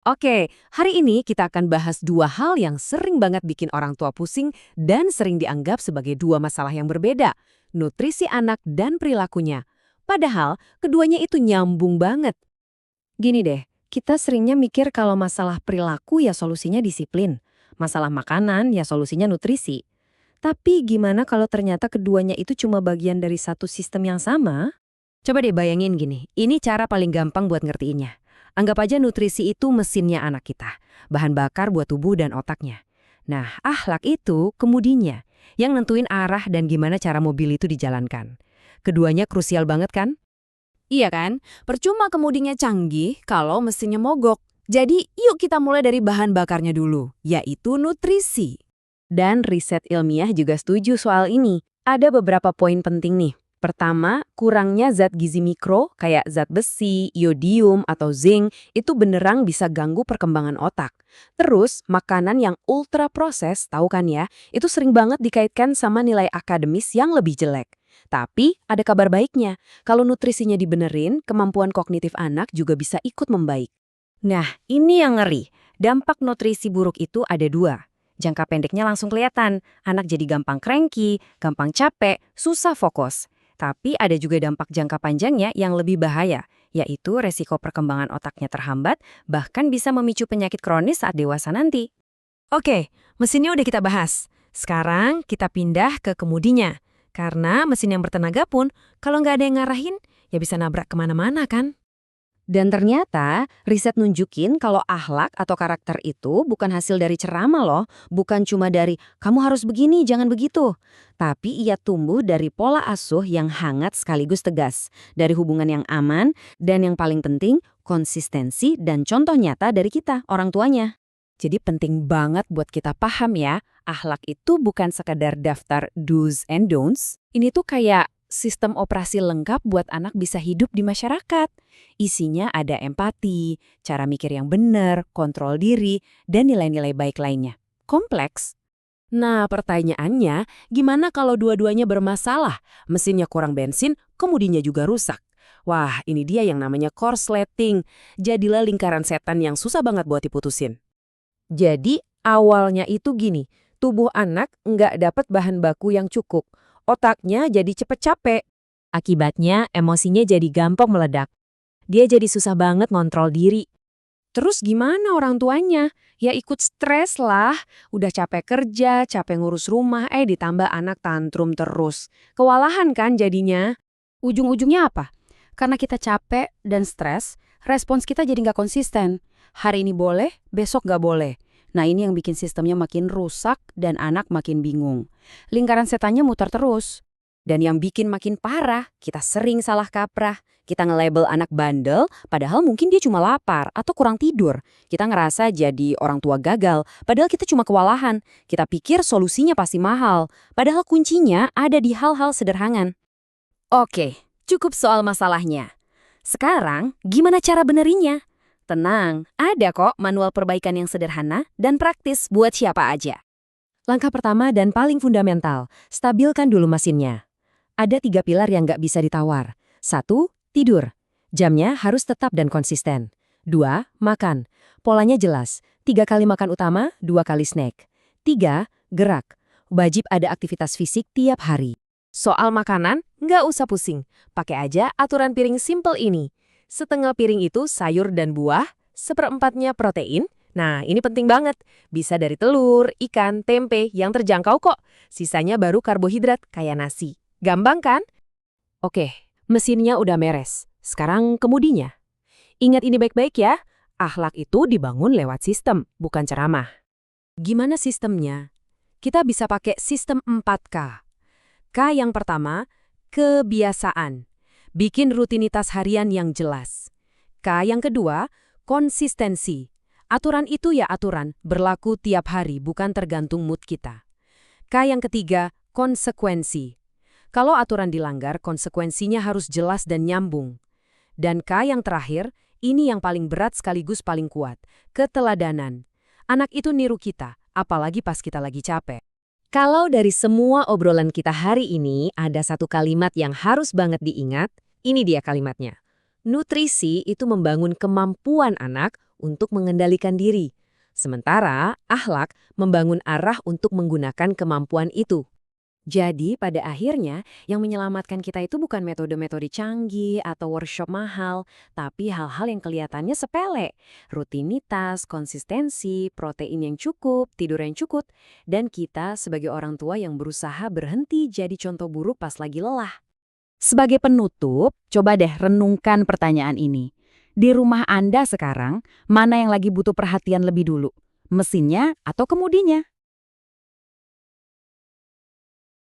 Oke, hari ini kita akan bahas dua hal yang sering banget bikin orang tua pusing dan sering dianggap sebagai dua masalah yang berbeda, nutrisi anak dan perilakunya. Padahal, keduanya itu nyambung banget. Gini deh, kita seringnya mikir kalau masalah perilaku ya solusinya disiplin, masalah makanan ya solusinya nutrisi. Tapi gimana kalau ternyata keduanya itu cuma bagian dari satu sistem yang sama? Coba deh bayangin gini, ini cara paling gampang buat ngertiinnya. Anggap aja nutrisi itu mesinnya anak kita, bahan bakar buat tubuh dan otaknya. Nah, akhlak itu kemudinya, yang nentuin arah dan gimana cara mobil itu dijalankan. Keduanya krusial banget kan? Iya kan? Percuma kemudinya canggih kalau mesinnya mogok. Jadi yuk kita mulai dari bahan bakarnya dulu, yaitu nutrisi. Dan riset ilmiah juga setuju soal ini. Ada beberapa poin penting nih. Pertama, kurangnya zat gizi mikro kayak zat besi, iodium, atau zinc itu benerang bisa ganggu perkembangan otak. Terus, makanan yang ultra proses, tahu kan ya, itu sering banget dikaitkan sama nilai akademis yang lebih jelek. Tapi, ada kabar baiknya. Kalau nutrisinya dibenerin, kemampuan kognitif anak juga bisa ikut membaik. Nah, ini yang ngeri. Dampak nutrisi buruk itu ada dua. Jangka pendeknya langsung kelihatan, anak jadi gampang cranky, gampang capek, susah fokus. Tapi ada juga dampak jangka panjangnya yang lebih bahaya, yaitu resiko perkembangan otaknya terhambat, bahkan bisa memicu penyakit kronis saat dewasa nanti. Oke, mesinnya udah kita bahas. Sekarang kita pindah ke kemudinya. Karena mesin yang bertenaga pun, kalau nggak ada yang ngarahin, ya bisa nabrak kemana-mana kan? Dan ternyata, riset nunjukin kalau akhlak atau karakter itu bukan hasil dari ceramah loh, bukan cuma dari kamu harus begini, jangan begitu. Tapi ia tumbuh dari pola asuh yang hangat sekaligus tegas, dari hubungan yang aman, dan yang paling penting, konsistensi dan contoh nyata dari kita, orang tuanya. Jadi penting banget buat kita paham ya, akhlak itu bukan sekadar daftar do's and don'ts. Ini tuh kayak sistem operasi lengkap buat anak bisa hidup di masyarakat. Isinya ada empati, cara mikir yang benar, kontrol diri, dan nilai-nilai baik lainnya. Kompleks. Nah, pertanyaannya, gimana kalau dua-duanya bermasalah? Mesinnya kurang bensin, kemudinya juga rusak. Wah, ini dia yang namanya korsleting. Jadilah lingkaran setan yang susah banget buat diputusin. Jadi, awalnya itu gini, tubuh anak nggak dapat bahan baku yang cukup. Otaknya jadi cepet capek. Akibatnya, emosinya jadi gampang meledak. Dia jadi susah banget ngontrol diri. Terus gimana orang tuanya? Ya ikut stres lah. Udah capek kerja, capek ngurus rumah, ditambah anak tantrum terus. Kewalahan kan jadinya? Ujung-ujungnya apa? Karena kita capek dan stres, respons kita jadi nggak konsisten. Hari ini boleh, besok nggak boleh. Nah ini yang bikin sistemnya makin rusak dan anak makin bingung. Lingkaran setannya muter terus. Dan yang bikin makin parah, kita sering salah kaprah. Kita nge-label anak bandel, padahal mungkin dia cuma lapar atau kurang tidur. Kita ngerasa jadi orang tua gagal, padahal kita cuma kewalahan. Kita pikir solusinya pasti mahal, padahal kuncinya ada di hal-hal sederhana. Oke, cukup soal masalahnya. Sekarang, gimana cara benerinnya? Tenang, ada kok manual perbaikan yang sederhana dan praktis buat siapa aja. Langkah pertama dan paling fundamental, stabilkan dulu mesinnya. Ada 3 pilar yang nggak bisa ditawar. 1. Tidur. Jamnya harus tetap dan konsisten. 2. Makan. Polanya jelas. 3 kali makan utama, 2 kali snack. 3. Gerak. Wajib ada aktivitas fisik tiap hari. Soal makanan, nggak usah pusing. Pakai aja aturan piring simple ini. Setengah piring itu sayur dan buah, seperempatnya protein. Nah, ini penting banget. Bisa dari telur, ikan, tempe yang terjangkau kok. Sisanya baru karbohidrat kayak nasi. Gampang kan? Oke, mesinnya udah meres. Sekarang kemudinya. Ingat ini baik-baik ya. Akhlak itu dibangun lewat sistem, bukan ceramah. Gimana sistemnya? Kita bisa pakai sistem 4K. K yang pertama, kebiasaan. Bikin rutinitas harian yang jelas. K yang kedua, konsistensi. Aturan itu ya aturan, berlaku tiap hari, bukan tergantung mood kita. K yang ketiga, konsekuensi. Kalau aturan dilanggar, konsekuensinya harus jelas dan nyambung. Dan K yang terakhir, ini yang paling berat sekaligus paling kuat, keteladanan. Anak itu niru kita, apalagi pas kita lagi capek. Kalau dari semua obrolan kita hari ini ada satu kalimat yang harus banget diingat, ini dia kalimatnya. Nutrisi itu membangun kemampuan anak untuk mengendalikan diri. Sementara akhlak membangun arah untuk menggunakan kemampuan itu. Jadi pada akhirnya yang menyelamatkan kita itu bukan metode-metode canggih atau workshop mahal, tapi hal-hal yang kelihatannya sepele. Rutinitas, konsistensi, protein yang cukup, tidur yang cukup, dan kita sebagai orang tua yang berusaha berhenti jadi contoh buruk pas lagi lelah. Sebagai penutup, coba deh renungkan pertanyaan ini. Di rumah Anda sekarang, mana yang lagi butuh perhatian lebih dulu? Mesinnya atau kemudinya?